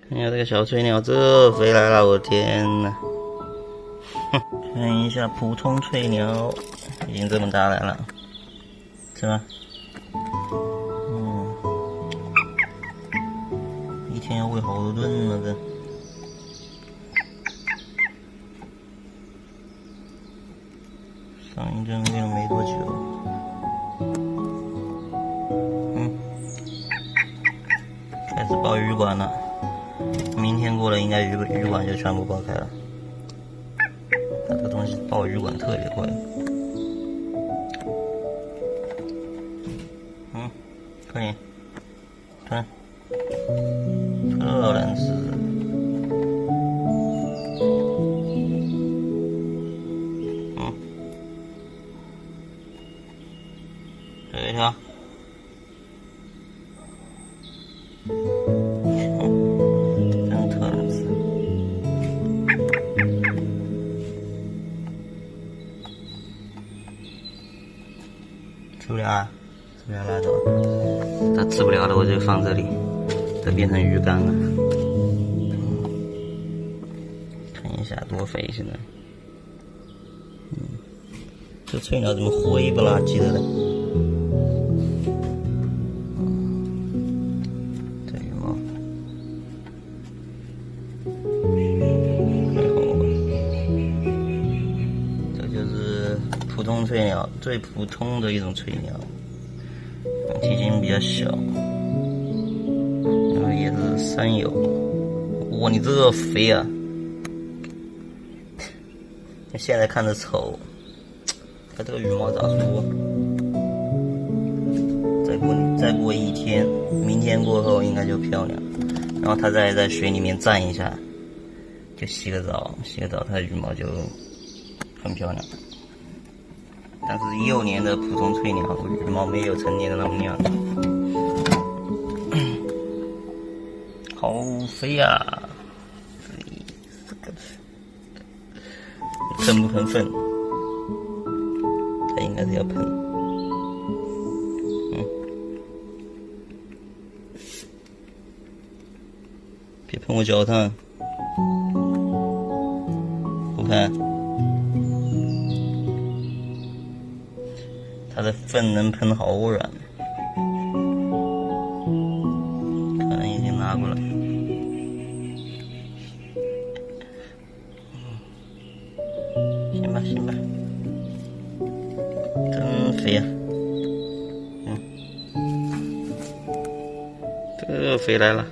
看一下这个小翠鸟，这飞来了，我天呐！看一下普通翠鸟，已经这么大来了，是吧？一天要喂好多顿了，这。上一针喂了没多久，开始爆羽管了。明天过了，应该羽管就全部爆开了。它这个东西爆羽管特别快。快点，看，特难吃。这一条。真特难吃。吃不了啊，吃不了拉倒。它吃不了的我就放这里，这变成鱼缸了。看一下多肥现在。这翠鸟怎么灰不拉几的呢？这羽毛太厚了。这就是普通翠鸟，最普通的一种翠鸟，体型比较小，然后也是山友。哇，你这肥啊！现在看着丑。它这个羽毛咋说？再过一天，明天过后应该就漂亮。然后它再在水里面站一下，就洗个澡，它的羽毛就很漂亮。但是幼年的普通翠鸟羽毛没有成年的那么亮。好肥呀！这个喷不喷粪？它应该是要喷，别喷我脚上，不喷。它的粪能喷好软，可能已经拿过来。行吧。真肥呀！这肥来了。